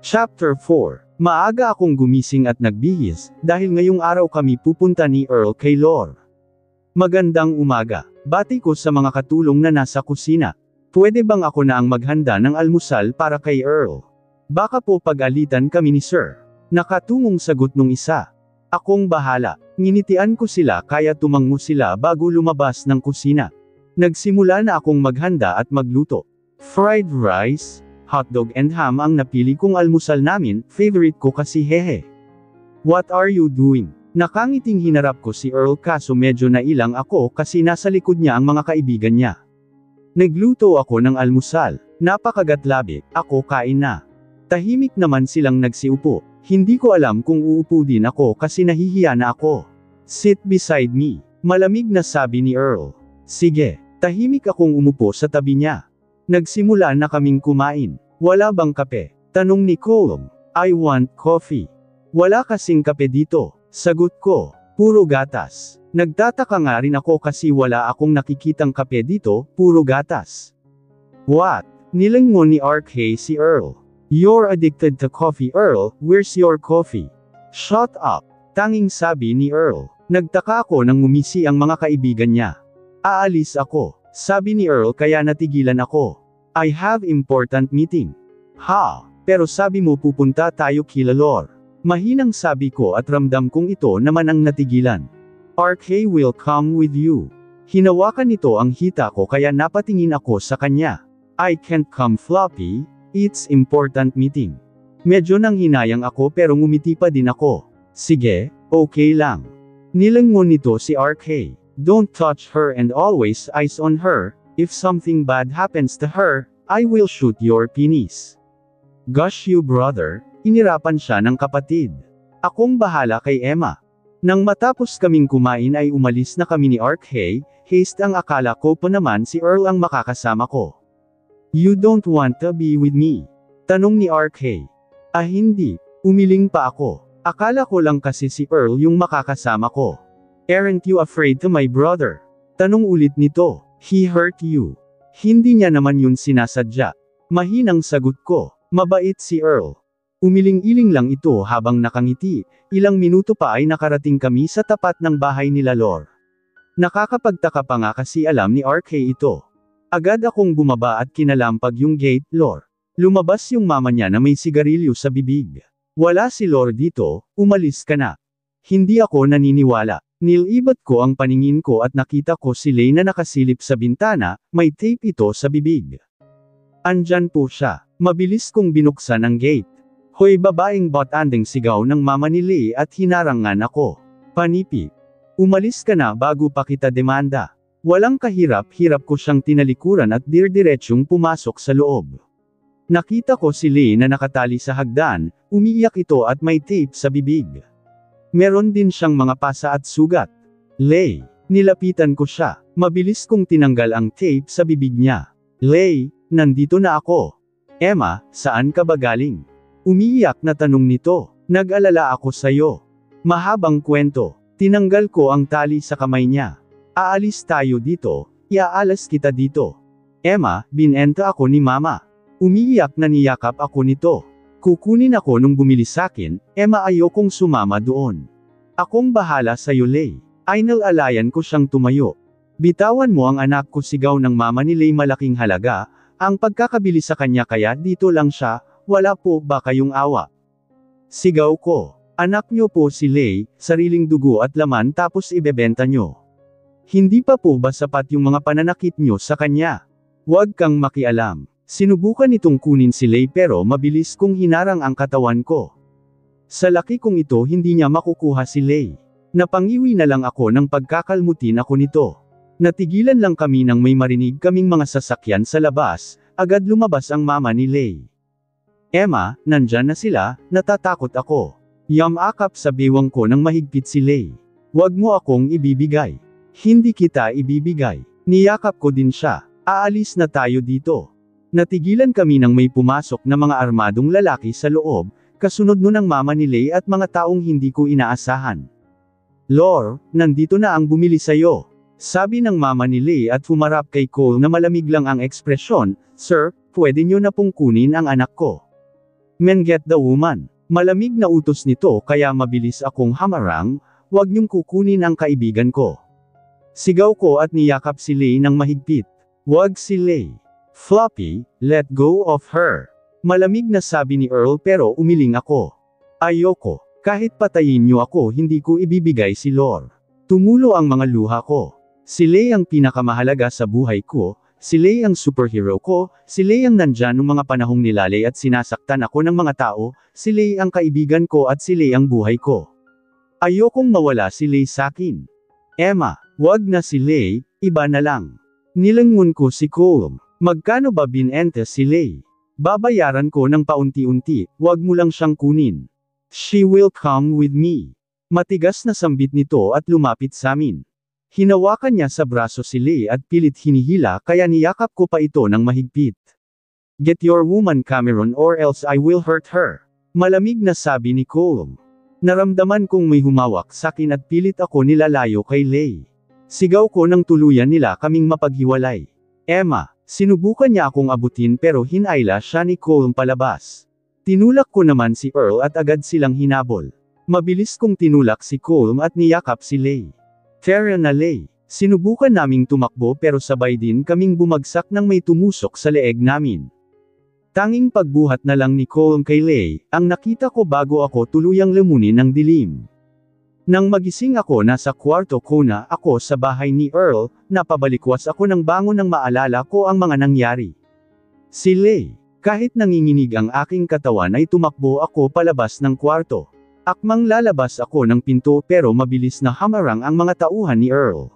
Chapter 4. Maaga akong gumising at nagbihis, dahil ngayong araw kami pupunta ni Earl kay Lore. Magandang umaga. Bati ko sa mga katulong na nasa kusina. Pwede bang ako na ang maghanda ng almusal para kay Earl? Baka po pag-alitan kami ni Sir. Nakatungong sagot nung isa. Akong bahala. Nginitian ko sila kaya tumango sila bago lumabas ng kusina. Nagsimula na akong maghanda at magluto. Fried rice, hotdog and ham ang napili kong almusal namin, favorite ko kasi hehe. What are you doing? Nakangiting hinarap ko si Earl kaso medyo nailang ako kasi nasa likod niya ang mga kaibigan niya. Nagluto ako ng almusal. Napakagatlabi, ako kain na. Tahimik naman silang nagsiupo. Hindi ko alam kung uupo din ako kasi nahihiya na ako. Sit beside me. Malamig na sabi ni Earl. Sige. Tahimik akong umupo sa tabi niya. Nagsimula na kaming kumain. Wala bang kape? Tanong ni Cole. I want coffee. Wala kasing kape dito. Sagot ko. Puro gatas. Nagtataka nga rin ako kasi wala akong nakikitang kape dito, puro gatas. What? Nilingon ni RK si Earl. You're addicted to coffee, Earl. Where's your coffee? Shut up. Tanging sabi ni Earl. Nagtaka ako nang ngumisi ang mga kaibigan niya. Aalis ako. Sabi ni Earl kaya natigilan ako. I have important meeting. Ha? Pero sabi mo pupunta tayo kila Lore. Mahinang sabi ko at ramdam kong ito naman ang natigilan. RK will come with you. Hinawakan nito ang hita ko kaya napatingin ako sa kanya. I can't come Floppy, it's important meeting. Medyo nang hinayang ako pero ngumiti pa din ako. Sige, okay lang. Nilingon nito si RK. Don't touch her and always eyes on her. If something bad happens to her, I will shoot your penis. Gosh you brother, inirapan siya ng kapatid. Akong bahala kay Emma. Nang matapos kaming kumain ay umalis na kami ni RK, haste ang akala ko pa naman si Earl ang makakasama ko. You don't want to be with me? Tanong ni RK. Ah hindi, umiling pa ako. Akala ko lang kasi si Earl yung makakasama ko. Aren't you afraid to my brother? Tanong ulit nito. He hurt you. Hindi niya naman yun sinasadya. Mahinang sagot ko. Mabait si Earl. Umiling-iling lang ito habang nakangiti. Ilang minuto pa ay nakarating kami sa tapat ng bahay nila Lore. Nakakapagtaka pa nga kasi alam ni RK ito. Agad akong bumaba at kinalampag yung gate, Lore. Lumabas yung mama niya na may sigarilyo sa bibig. Wala si Lore dito, umalis ka na. Hindi ako naniniwala. Nilibat ko ang paningin ko at nakita ko si Lay na nakasilip sa bintana, may tape ito sa bibig. Andyan po siya. Mabilis kong binuksan ang gate. Hoy babaeng botanding sigaw ng mama ni Lay at hinarangan ako. Panipi. Umalis ka na bago pa kita demanda. Walang kahirap-hirap ko siyang tinalikuran at dirdiretsong pumasok sa loob. Nakita ko si Lay na nakatali sa hagdan, umiiyak ito at may tape sa bibig. Meron din siyang mga pasa at sugat. Lay, nilapitan ko siya. Mabilis kong tinanggal ang tape sa bibig niya. Lay, nandito na ako. Emma, saan ka ba galing? Umiiyak na tanong nito. Nag-alala ako sayo. Mahabang kwento. Tinanggal ko ang tali sa kamay niya. Aalis tayo dito, iaalas kita dito. Emma, binenta ako ni mama. Umiiyak na niyakap ako nito. Kukunin ako nung bumili sakin, Emma ayokong sumama doon. Akong bahala sa'yo Lay. Inalalayan ko siyang tumayo. Bitawan mo ang anak ko sigaw ng mama ni Lay malaking halaga, ang pagkakabili sa kanya kaya dito lang siya, wala po ba kayong awa? Sigaw ko, anak nyo po si Lay, sariling dugo at laman tapos ibebenta nyo. Hindi pa po ba sapat yung mga pananakit nyo sa kanya? Huwag kang makialam. Sinubukan itong kunin si Lay pero mabilis kong hinarang ang katawan ko. Sa laki kong ito hindi niya makukuha si Lay. Napangiwi na lang ako ng pagkakalmutin ako nito. Natigilan lang kami nang may marinig kaming mga sasakyan sa labas, agad lumabas ang mama ni Lay. Emma, nandyan na sila, natatakot ako. Yamakap sa bewang ko nang mahigpit si Lay. Huwag mo akong ibibigay. Hindi kita ibibigay. Niyakap ko din siya. Aalis na tayo dito. Natigilan kami nang may pumasok na mga armadong lalaki sa loob, kasunod nun ang mama ni Lay at mga taong hindi ko inaasahan. Lore, nandito na ang bumili sayo. Sabi ng mama ni Lay at humarap kay Cole na malamig lang ang ekspresyon, Sir, pwede nyo na pong kunin ang anak ko. Men get the woman. Malamig na utos nito kaya mabilis akong hamarang, "Huwag niyong kukunin ang kaibigan ko." Sigaw ko at niyakap si Lay ng mahigpit. "Huwag si Lay. Floppy, let go of her." Malamig na sabi ni Earl pero umiling ako. "Ayoko. Kahit patayin niyo ako hindi ko ibibigay si Lore." Tumulo ang mga luha ko. Si Lay ang pinakamahalaga sa buhay ko, si Lay ang superhero ko, si Lay ang nandyan nung mga panahong nilalay at sinasaktan ako ng mga tao, si Lay ang kaibigan ko at si Lay ang buhay ko. Ayokong mawala si Lay sakin. "Emma, wag na si Lay, iba na lang." Nilangon ko si Colm. "Magkano ba binenta si Lay?" "Babayaran ko ng paunti-unti, wag mo lang siyang kunin." "She will come with me." Matigas na sambit nito at lumapit sa amin. Hinawakan niya sa braso si Lay at pilit hinihila kaya niyakap ko pa ito ng mahigpit. "Get your woman Cameron or else I will hurt her." Malamig na sabi ni Colm. Naramdaman kong may humawak sakin at pilit ako nilalayo kay Lay. Sigaw ko nang tuluyan nila kaming mapaghiwalay. "Emma." Sinubukan niya akong abutin pero hinayla siya ni Colm palabas. Tinulak ko naman si Earl at agad silang hinabol. Mabilis kong tinulak si Colm at niyakap si Lay. "Tara na Lay." Sinubukan naming tumakbo pero sabay din kaming bumagsak nang may tumusok sa leeg namin. Tanging pagbuhat na lang ni Colm kay Lay, ang nakita ko bago ako tuluyang lumunin ng dilim. Nang magising ako nasa kwarto ko na ako sa bahay ni Earl, napabalikwas ako nang bangon nang maalala ko ang mga nangyari. Si Lay. Kahit nanginginig ang aking katawan ay tumakbo ako palabas ng kwarto. Akmang lalabas ako ng pinto pero mabilis na hamarang ang mga tauhan ni Earl.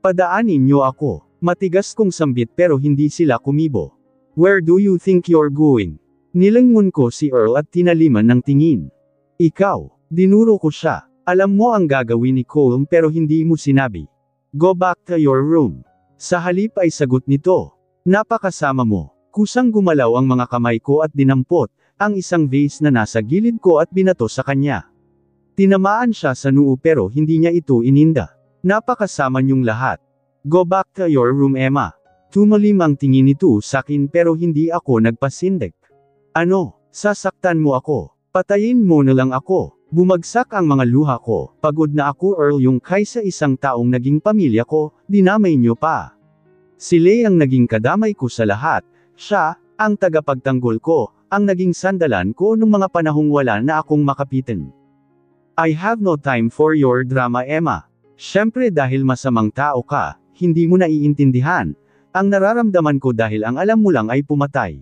"Padaanin niyo ako." Matigas kong sambit pero hindi sila kumibo. "Where do you think you're going?" Nilangon ko si Earl at tinaliman ng tingin. "Ikaw." Dinuro ko siya. "Alam mo ang gagawin ni Colm pero hindi mo sinabi. Go back to your room." Sa halip ay sagot nito. "Napakasama mo." Kusang gumalaw ang mga kamay ko at dinampot ang isang vase na nasa gilid ko at binato sa kanya. Tinamaan siya sa noo pero hindi niya ito ininda. "Napakasama niyong lahat. Go back to your room Emma." Tumalim ang tingin nito sakin pero hindi ako nagpasindak. "Ano? Sasaktan mo ako? Patayin mo na lang ako." Bumagsak ang mga luha ko. "Pagod na ako Earl yung kaysa isang taong naging pamilya ko, dinamay niyo pa." Si Lay ang naging kadamay ko sa lahat. Siya, ang tagapagtanggol ko, ang naging sandalan ko nung mga panahong wala na akong makapitan. "I have no time for your drama Emma. Siyempre dahil masamang tao ka, hindi mo naiintindihan ang nararamdaman ko dahil ang alam mo lang ay pumatay."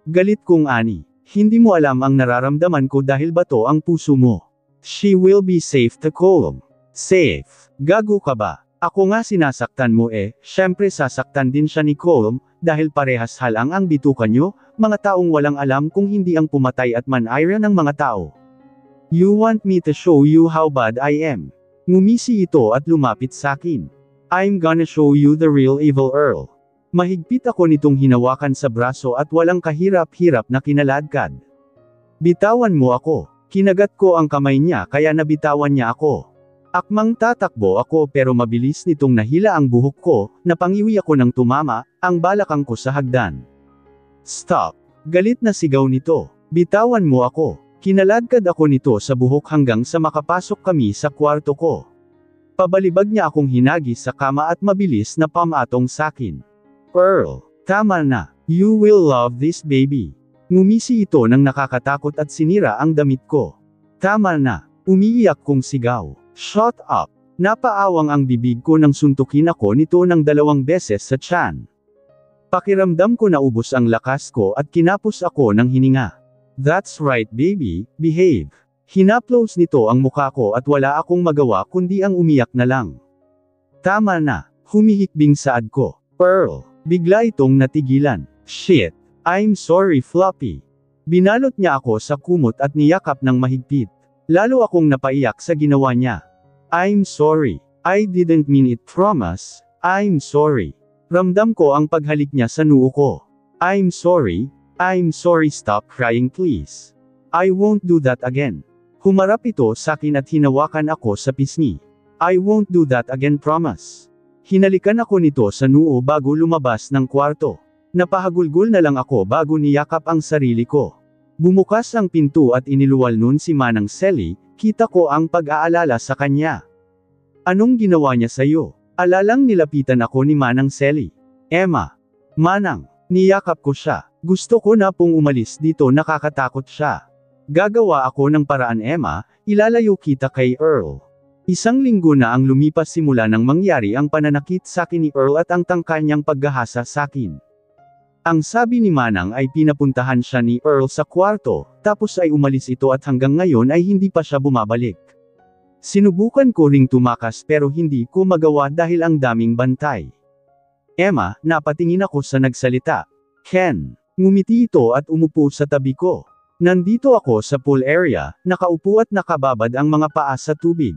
Galit kong ani. "Hindi mo alam ang nararamdaman ko dahil bato ang puso mo." "She will be safe to Colm." "Safe? Gago ka ba? Ako nga sinasaktan mo siyempre sasaktan din siya ni Colm, dahil parehas halang ang bituka nyo, mga taong walang alam kung hindi ang pumatay at manayra ng mga tao." "You want me to show you how bad I am?" Ngumisi ito at lumapit sakin. "I'm gonna show you the real evil Earl." Mahigpit ako nitong hinawakan sa braso at walang kahirap-hirap na kinaladkad. "Bitawan mo ako." Kinagat ko ang kamay niya kaya nabitawan niya ako. Akmang tatakbo ako pero mabilis nitong nahila ang buhok ko, napangiwi ako ng tumama, ang balakang ko sa hagdan. "Stop!" Galit na sigaw nito. "Bitawan mo ako." Kinaladkad ako nito sa buhok hanggang sa makapasok kami sa kwarto ko. Pabalibag niya akong hinagis sa kama at mabilis na pamatong sakin. "Earl, tama na. You will love this baby." Ngumisi ito nang nakakatakot at sinira ang damit ko. "Tama na." Umiiyak kong sigaw. "Shut up." Napaawang ang bibig ko nang suntukin ako nito ng 2 beses sa tiyan. Pakiramdam ko naubos ang lakas ko at kinapos ako ng hininga. "That's right baby, behave." Hinaplos nito ang mukha ko at wala akong magawa kundi ang umiyak na lang. "Tama na." Humihikbing saad ko. "Earl." Bigla itong natigilan. "Shit. I'm sorry Floppy." Binalot niya ako sa kumot at niyakap ng mahigpit. Lalo akong napaiyak sa ginawa niya. "I'm sorry. I didn't mean it promise. I'm sorry." Ramdam ko ang paghalik niya sa noo ko. I'm sorry stop crying please. I won't do that again." Humarap ito sakin at hinawakan ako sa pisngi. "I won't do that again promise." Hinalikan ako nito sa noo bago lumabas ng kwarto. Napahagulgol na lang ako bago niyakap ang sarili ko. Bumukas ang pinto at iniluwal nun si Manang Selly, kita ko ang pag-aalala sa kanya. Anong ginawa niya sa'yo? Alalang nilapitan ako ni Manang Selly. Emma. Manang. Niyakap ko siya. Gusto ko na pong umalis dito, nakakatakot siya. Gagawa ako ng paraan, Emma, ilalayo kita kay Earl. Isang linggo na ang lumipas simula nang mangyari ang pananakit sa akin ni Earl at ang tangka niyang paggahasa sa akin. Ang sabi ni Manang ay pinapuntahan siya ni Earl sa kwarto, tapos ay umalis ito at hanggang ngayon ay hindi pa siya bumabalik. Sinubukan ko ring tumakas pero hindi ko magawa dahil ang daming bantay. Emma, napatingin ako sa nagsalita. Ken. Ngumiti ito at umupo sa tabi ko. Nandito ako sa pool area, nakaupo at nakababad ang mga paa sa tubig.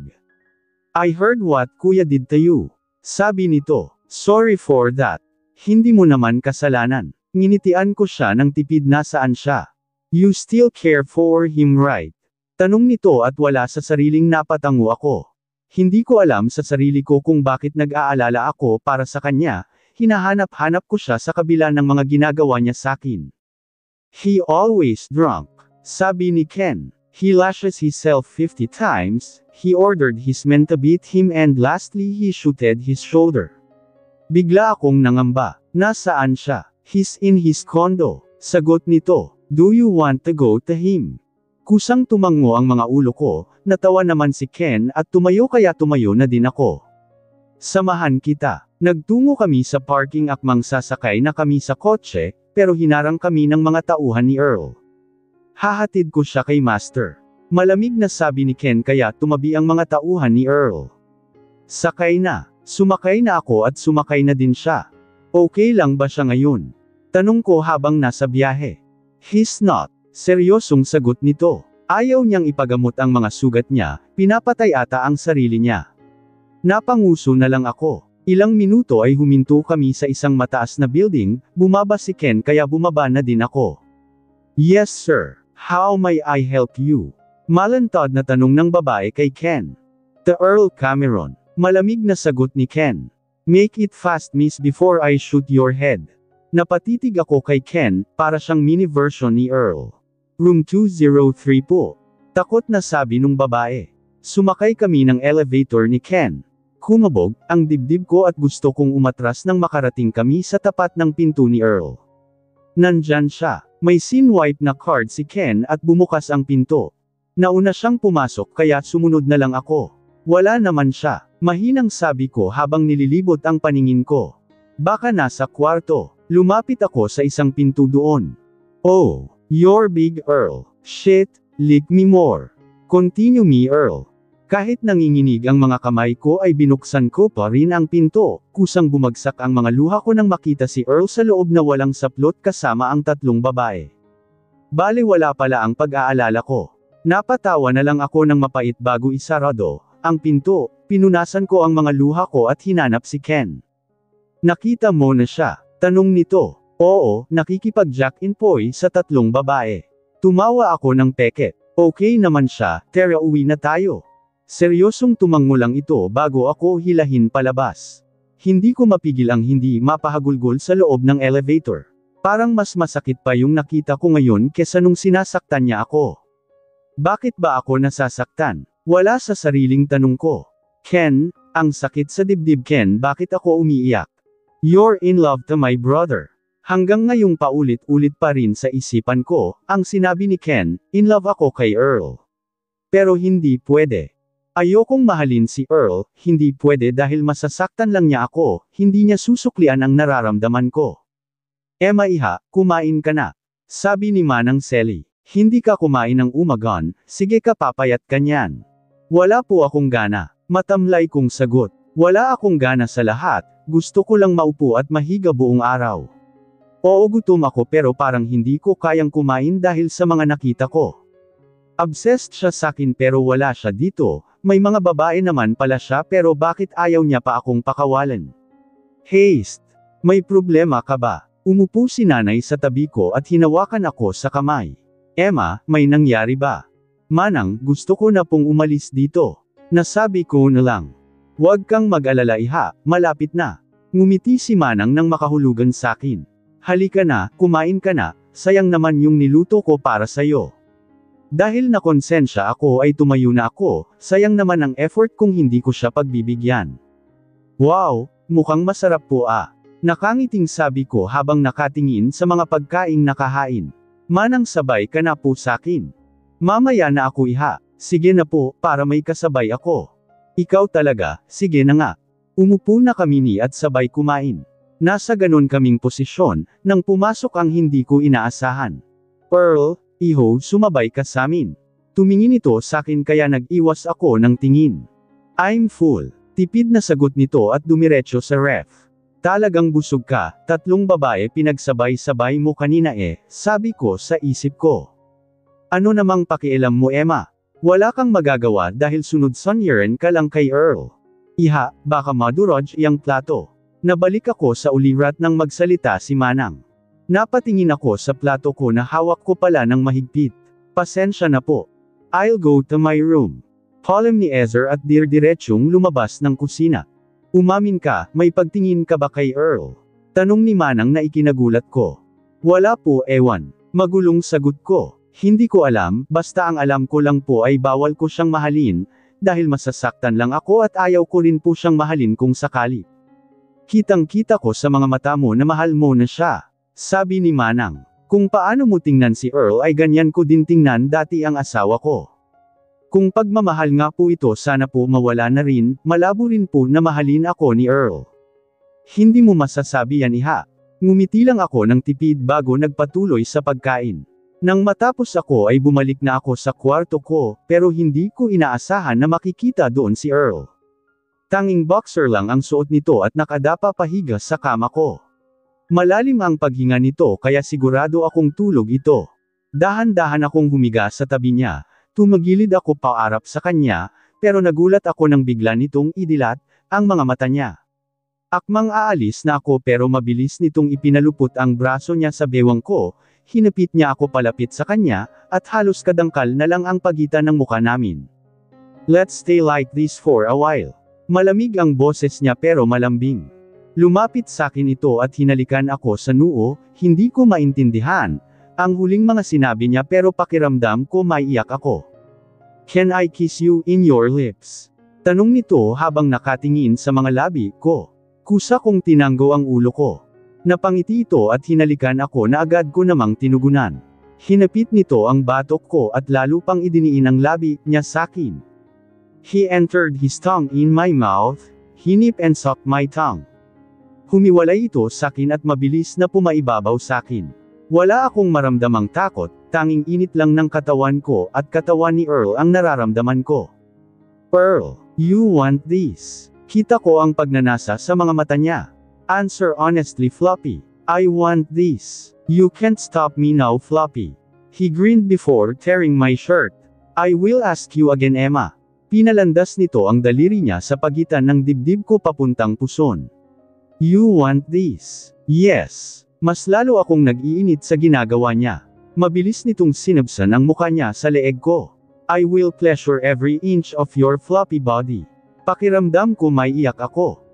I heard what Kuya did to you. Sabi nito. Sorry for that. Hindi mo naman kasalanan. Nginitian ko siya ng tipid na saan siya. You still care for him, right? Tanong nito at wala sa sariling napatango ako. Hindi ko alam sa sarili ko kung bakit nag-aalala ako para sa kanya, hinahanap-hanap ko siya sa kabila ng mga ginagawa niya sa akin. He always drunk. Sabi ni Ken. He lashes himself 50 times, he ordered his men to beat him and lastly he shooted his shoulder. Bigla akong nangamba. Nasaan siya? He's in his condo. Sagot nito. Do you want to go to him? Kusang tumango ang mga ulo ko, natawa naman si Ken at tumayo kaya tumayo na din ako. Samahan kita. Nagtungo kami sa parking akmang sasakay na kami sa kotse, pero hinarang kami ng mga tauhan ni Earl. Hahatid ko siya kay Master. Malamig na sabi ni Ken kaya tumabi ang mga tauhan ni Earl. Sakay na. Sumakay na ako at sumakay na din siya. Okay lang ba siya ngayon? Tanong ko habang nasa biyahe. He's not. Seryosong sagot nito. Ayaw niyang ipagamot ang mga sugat niya, pinapatay ata ang sarili niya. Napanguso na lang ako. Ilang minuto ay huminto kami sa isang mataas na building, bumaba si Ken kaya bumaba na din ako. Yes sir, how may I help you? Malantad na tanong ng babae kay Ken. The Earl Cameron. Malamig na sagot ni Ken. Make it fast miss before I shoot your head. Napatitig ako kay Ken, para siyang mini version ni Earl. Room 203 po. Takot na sabi nung babae. Sumakay kami ng elevator ni Ken. Kumabog ang dibdib ko at gusto kong umatras nang makarating kami sa tapat ng pinto ni Earl. Nandyan siya. May sin-wipe na card si Ken at bumukas ang pinto. Nauna siyang pumasok kaya sumunod na lang ako. Wala naman siya. Mahinang sabi ko habang nililibot ang paningin ko. Baka nasa kwarto. Lumapit ako sa isang pinto doon. Oh. You're big Earl. Shit, lick me more. Continue me Earl. Kahit nanginginig ang mga kamay ko ay binuksan ko pa rin ang pinto, kusang bumagsak ang mga luha ko nang makita si Earl sa loob na walang saplot kasama ang tatlong babae. Bale wala pala ang pag-aalala ko. Napatawa na lang ako ng mapait bago isarado ang pinto, pinunasan ko ang mga luha ko at hinanap si Ken. Nakita mo na siya? Tanong nito. Oo, nakikipag-jack-in-poy sa tatlong babae. Tumawa ako ng peke. Okay naman siya, tara uwi na tayo. Seryosong tumango lang ito bago ako hilahin palabas. Hindi ko mapigil ang hindi mapahagulgol sa loob ng elevator. Parang mas masakit pa yung nakita ko ngayon kesa nung sinasaktan niya ako. Bakit ba ako nasasaktan? Wala sa sariling tanong ko. Ken, ang sakit sa dibdib Ken, bakit ako umiiyak? You're in love to my brother. Hanggang ngayong paulit-ulit pa rin sa isipan ko, ang sinabi ni Ken, in love ako kay Earl. Pero hindi pwede. Ayokong mahalin si Earl, hindi pwede dahil masasaktan lang niya ako, hindi niya susuklian ang nararamdaman ko. Emma iha, kumain ka na. Sabi ni Manang Selly. Hindi ka kumain ng umagon, sige ka papayat ka niyan. Wala po akong gana. Matamlay kong sagot. Wala akong gana sa lahat, gusto ko lang maupo at mahiga buong araw. Oo gutom ako pero parang hindi ko kayang kumain dahil sa mga nakita ko. Obsessed siya sakin pero wala siya dito, may mga babae naman pala siya pero bakit ayaw niya pa akong pakawalan? Haste! May problema ka ba? Umupo si nanay sa tabi ko at hinawakan ako sa kamay. Emma, may nangyari ba? Manang, gusto ko na pong umalis dito. Nasabi ko na lang. Huwag kang mag-alala iha, malapit na. Ngumiti si Manang nang makahulugan sakin. Halika na, kumain ka na, sayang naman yung niluto ko para sa'yo. Dahil nakonsensya ako ay tumayo na ako, sayang naman ang effort kung hindi ko siya pagbibigyan. Wow, mukhang masarap po ah. Nakangiting sabi ko habang nakatingin sa mga pagkaing nakahain. Manang sabay ka na po sakin. Mamaya na ako iha. Sige na po, para may kasabay ako. Ikaw talaga, sige na nga. Umupo na kami ni at sabay kumain. Nasa ganon kaming posisyon, nang pumasok ang hindi ko inaasahan. Pearl, iho, sumabay ka samin. Tumingin ito sakin kaya nag-iwas ako ng tingin. I'm full. Tipid na sagot nito at dumiretso sa ref. Talagang busog ka, 3 babae pinagsabay-sabay mo kanina sabi ko sa isip ko. Ano namang pakialam mo Emma? Wala kang magagawa dahil sunod sonyerin ka lang kay Earl. Iha, baka madurog iyang plato. Nabalik ako sa ulirat nang magsalita si Manang. Napatingin ako sa plato ko na hawak ko pala ng mahigpit. Pasensya na po. I'll go to my room. Palim ni Ezer at dirdiretsong lumabas ng kusina. Umamin ka, may pagtingin ka ba kay Earl? Tanong ni Manang na ikinagulat ko. Wala po ewan. Magulong sagot ko. Hindi ko alam, basta ang alam ko lang po ay bawal ko siyang mahalin, dahil masasaktan lang ako at ayaw ko rin po siyang mahalin kung sakali. Kitang-kita ko sa mga mata mo na mahal mo na siya. Sabi ni Manang. Kung paano mo tingnan si Earl ay ganyan ko din tingnan dati ang asawa ko. Kung pagmamahal nga po ito sana po mawala na rin, malabo rin po na mahalin ako ni Earl. Hindi mo masasabi yan iha. Ngumiti lang ako ng tipid bago nagpatuloy sa pagkain. Nang matapos ako ay bumalik na ako sa kwarto ko, pero hindi ko inaasahan na makikita doon si Earl. Tanging boxer lang ang suot nito at nakadapa pahiga sa kama ko. Malalim ang paghinga nito kaya sigurado akong tulog ito. Dahan-dahan akong humiga sa tabi niya. Tumagilid ako paarap sa kanya, pero nagulat ako nang bigla nitong idilat ang mga mata niya. Akmang aalis na ako pero mabilis nitong ipinalupot ang braso niya sa bewang ko, hinapit niya ako palapit sa kanya, at halos kadangkal na lang ang pagitan ng mukha namin. Let's stay like this for a while. Malamig ang boses niya pero malambing. Lumapit sa akin ito at hinalikan ako sa noo, hindi ko maintindihan ang huling mga sinabi niya pero pakiramdam ko maiyak ako. Can I kiss you in your lips? Tanong nito habang nakatingin sa mga labi ko. Kusa kong tinanggo ang ulo ko. Napangiti ito at hinalikan ako na agad ko namang tinugunan. Hinapit nito ang batok ko at lalo pang idiniin ang labi niya sakin. He entered his tongue in my mouth, hinip and sucked my tongue. Humiwalay ito sakin at mabilis na pumaibabaw sakin. Wala akong maramdamang takot, tanging init lang ng katawan ko at katawan ni Earl ang nararamdaman ko. Pearl, you want this? Kita ko ang pagnanasa sa mga mata niya. Answer honestly Floppy. I want this. You can't stop me now Floppy. He grinned before tearing my shirt. I will ask you again Emma. Pinalandas nito ang daliri niya sa pagitan ng dibdib ko papuntang puson. You want this? Yes. Mas lalo akong nag-iinit sa ginagawa niya. Mabilis nitong sinabsan ang mukha niya sa leeg ko. I will pleasure every inch of your floppy body. Pakiramdam ko may iyak ako.